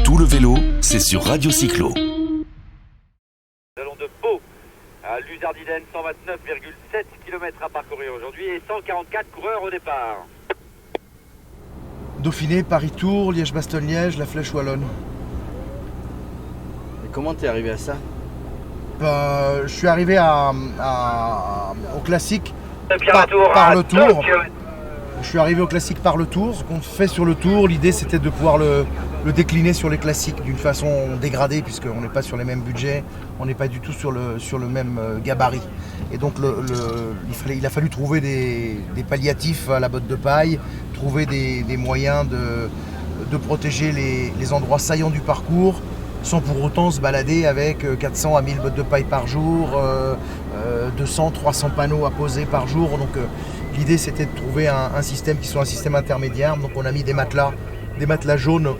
Tout le vélo, c'est sur Radio Cyclo. Salon de Pau, à Luzardiden, 129,7 km à parcourir aujourd'hui et 144 coureurs au départ. Dauphiné, Paris-Tours, Liège-Bastogne-Liège, la Flèche Wallonne. Et comment t'es arrivé à ça? Je suis arrivé au classique par le Tour. Je suis arrivé au classique par le Tour. Ce qu'on fait sur le Tour, l'idée c'était de pouvoir le décliner sur les classiques d'une façon dégradée, puisqu'on n'est pas sur les mêmes budgets, on n'est pas du tout sur le même gabarit. Et donc il a fallu trouver des palliatifs à la botte de paille, trouver des moyens de protéger les endroits saillants du parcours, sans pour autant se balader avec 400 à 1000 bottes de paille par jour, 200, 300 panneaux à poser par jour. Donc l'idée c'était de trouver un système qui soit un système intermédiaire. Donc on a mis des matelas jaunes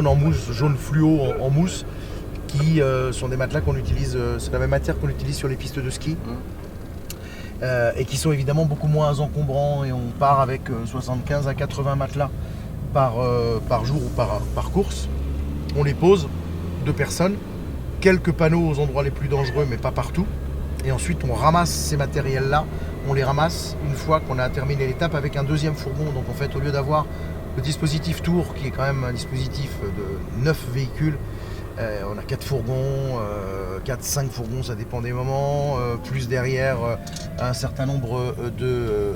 en mousse, jaune fluo en mousse, qui sont des matelas qu'on utilise, c'est la même matière qu'on utilise sur les pistes de ski. Et qui sont évidemment beaucoup moins encombrants, et on part avec 75 à 80 matelas par jour ou par course. On les pose, 2 personnes, quelques panneaux aux endroits les plus dangereux mais pas partout, et ensuite on ramasse ces matériels là, on les ramasse une fois qu'on a terminé l'étape avec un deuxième fourgon. Donc en fait, au lieu d'avoir le dispositif Tour qui est quand même un dispositif de 9 véhicules, on a 4 fourgons, 4-5 fourgons, ça dépend des moments, plus derrière un certain nombre de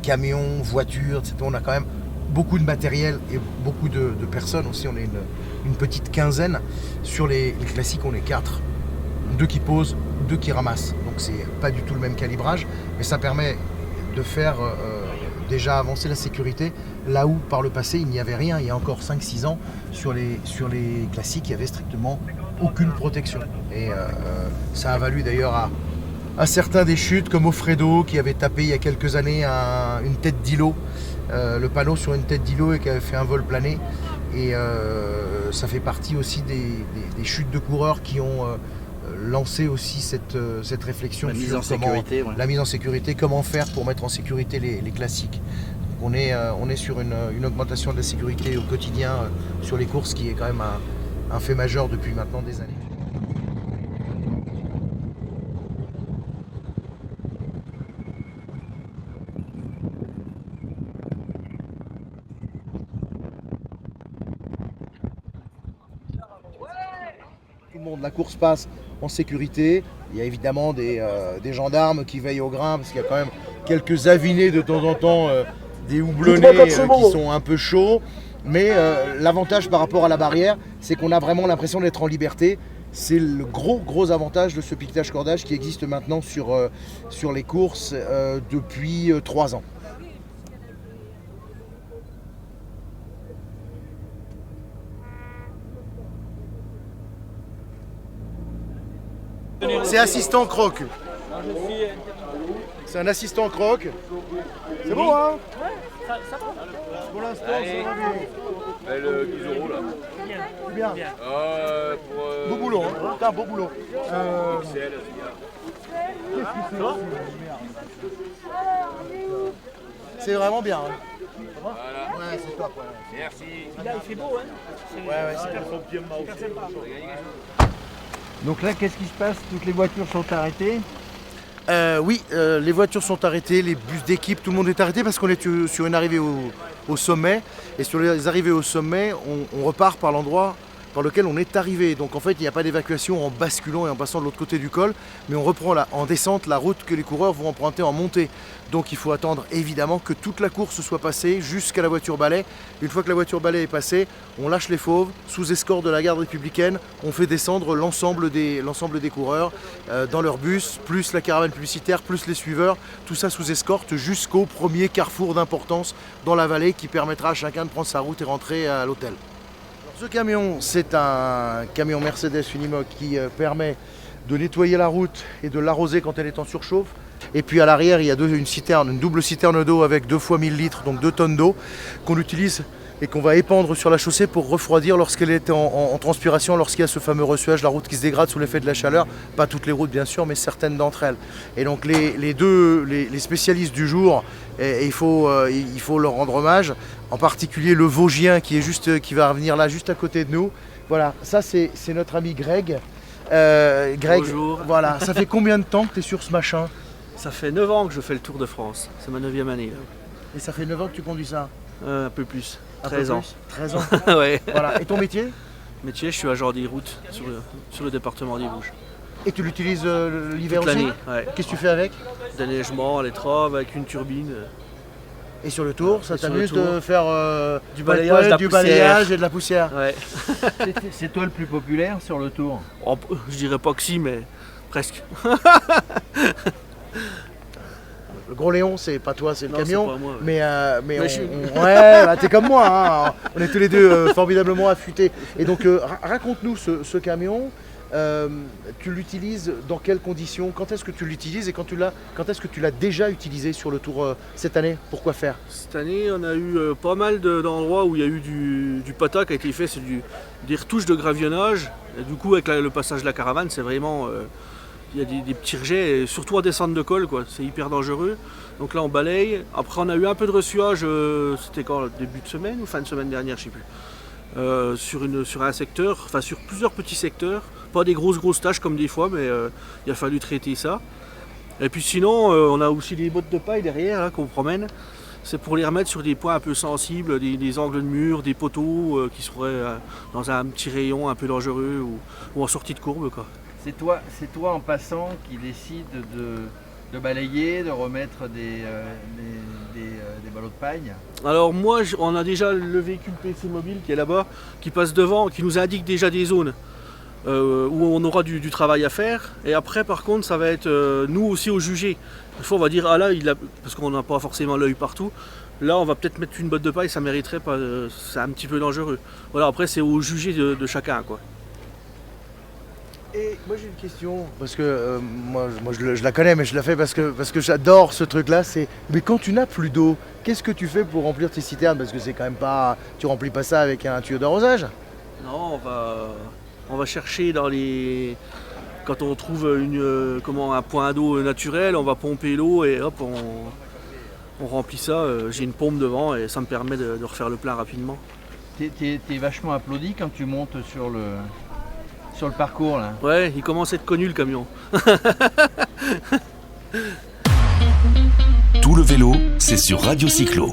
camions, voitures, etc. On a quand même beaucoup de matériel et beaucoup de personnes aussi. On est une petite quinzaine. Sur les classiques, on est 4. 2 qui posent, 2 qui ramassent. Donc c'est pas du tout le même calibrage, mais ça permet de faire déjà avancer la sécurité là où par le passé il n'y avait rien. Il y a encore 5-6 ans, sur les classiques, il n'y avait strictement aucune protection. Et ça a valu d'ailleurs à certains des chutes, comme Offredo, qui avait tapé il y a quelques années une tête d'îlot, le panneau sur une tête d'îlot, et qui avait fait un vol plané. Et ça fait partie aussi des chutes de coureurs qui ont lancé aussi cette réflexion la mise en sur sécurité, ouais. La mise en sécurité, comment faire pour mettre en sécurité les classiques. Donc on est sur une augmentation de la sécurité au quotidien sur les courses, qui est quand même un fait majeur depuis maintenant des années. La course passe en sécurité. Il y a évidemment des gendarmes qui veillent au grain, parce qu'il y a quand même quelques avinés de temps en temps, des houblonnés qui sont un peu chauds. Mais l'avantage par rapport à la barrière, c'est qu'on a vraiment l'impression d'être en liberté. C'est le gros avantage de ce piquetage cordage qui existe maintenant sur les courses depuis 3 ans. C'est assistant croque. C'est un assistant croque. C'est bon, hein? Pour l'instant, ça va bien. Le 12 € là. C'est bien. Beau boulot, hein? Putain, beau boulot. XL, c'est vraiment bien. Hein? voilà. Ouais, c'est top. Ouais. Merci. Là, il fait beau, hein? Ouais, c'est bien. Super sympa. Donc là, qu'est-ce qui se passe? Toutes les voitures sont arrêtées? Oui, les voitures sont arrêtées, les bus d'équipe, tout le monde est arrêté, parce qu'on est sur une arrivée au sommet. Et sur les arrivées au sommet, on repart par l'endroit par lequel on est arrivé. Donc en fait, il n'y a pas d'évacuation en basculant et en passant de l'autre côté du col, mais on reprend en descente la route que les coureurs vont emprunter en montée. Donc il faut attendre évidemment que toute la course soit passée jusqu'à la voiture balai. Une fois que la voiture balai est passée, on lâche les fauves sous escorte de la garde républicaine. On fait descendre l'ensemble des coureurs dans leur bus, plus la caravane publicitaire, plus les suiveurs, tout ça sous escorte jusqu'au premier carrefour d'importance dans la vallée, qui permettra à chacun de prendre sa route et rentrer à l'hôtel. Ce camion, c'est un camion Mercedes Unimog qui permet de nettoyer la route et de l'arroser quand elle est en surchauffe. Et puis à l'arrière, il y a une double citerne d'eau avec 2 fois 1000 litres, donc 2 tonnes d'eau, qu'on utilise et qu'on va épandre sur la chaussée pour refroidir lorsqu'elle est en transpiration, lorsqu'il y a ce fameux ressuage, la route qui se dégrade sous l'effet de la chaleur. Pas toutes les routes bien sûr, mais certaines d'entre elles. Et donc les spécialistes du jour, il faut leur rendre hommage, en particulier le Vosgien qui va venir là juste à côté de nous. Voilà, ça c'est notre ami Greg. Greg, Bonjour. voilà, ça fait combien de temps que tu es sur ce machin? Ça fait 9 ans que je fais le Tour de France. C'est ma 9e année. Là. Et ça fait 9 ans que tu conduis ça? Un peu plus. Un peu 13 ans. plus 13 ans. Ouais. Voilà. Et ton métier? Métier, je suis agent des routes sur le département des Vosges. Et tu l'utilises l'hiver Toute aussi? l'année, ouais. Qu'est-ce que tu fais avec? Déneigement, les traves avec une turbine. Et sur le tour, ça Et sur t'amuse le tour, de faire du balayage, de la du poussière. balayage et de la poussière? Ouais. C'est toi le plus populaire sur le Tour? Oh, je dirais pas que si, mais presque. Le gros Léon, c'est pas toi, c'est le Non, camion. c'est pas moi, ouais. Mais Mais je suis- ouais, bah, t'es comme moi, hein. On est tous les deux formidablement affûtés. Et donc, raconte-nous ce camion. Tu l'utilises dans quelles conditions? Quand est-ce que tu l'utilises et quand est-ce que tu l'as déjà utilisé sur le Tour cette année? Pourquoi faire? Cette année, on a eu pas mal d'endroits où il y a eu du pata qui a été fait, c'est des retouches de gravionnage. Et du coup, avec le passage de la caravane, c'est vraiment. Il y a des petits rejets, et surtout en descente de col, quoi. C'est hyper dangereux. Donc là, on balaye. Après, on a eu un peu de ressuage, c'était quand, début de semaine ou fin de semaine dernière, je sais plus. Sur un secteur, enfin sur plusieurs petits secteurs. Pas des grosses tâches comme des fois, mais il a fallu traiter ça. Et puis sinon, on a aussi des bottes de paille derrière là, qu'on promène. C'est pour les remettre sur des points un peu sensibles, des angles de mur, des poteaux qui seraient dans un petit rayon un peu dangereux ou en sortie de courbe, quoi. C'est toi en passant qui décide de balayer, de remettre des ballots de paille? Alors moi, on a déjà le véhicule PC mobile qui est là-bas, qui passe devant, qui nous indique déjà des zones où on aura du travail à faire. Et après, par contre, ça va être nous aussi au jugé. Des fois, on va dire, ah là, parce qu'on n'a pas forcément l'œil partout, là, on va peut-être mettre une botte de paille, ça mériterait pas, c'est un petit peu dangereux. Voilà, après, c'est au jugé de chacun, quoi. Et moi j'ai une question, parce que moi je la connais, mais je la fais parce que j'adore ce truc-là. Mais quand tu n'as plus d'eau, qu'est-ce que tu fais pour remplir tes citernes? Parce que c'est quand même pas, tu remplis pas ça avec un tuyau d'arrosage. Non, on va chercher quand on trouve un point d'eau naturel, on va pomper l'eau et hop, on remplit ça. J'ai une pompe devant et ça me permet de refaire le plein rapidement. T'es vachement applaudi quand tu montes sur le parcours là. Ouais, il commence à être connu le camion. Tout le vélo, c'est sur Radio Cyclo.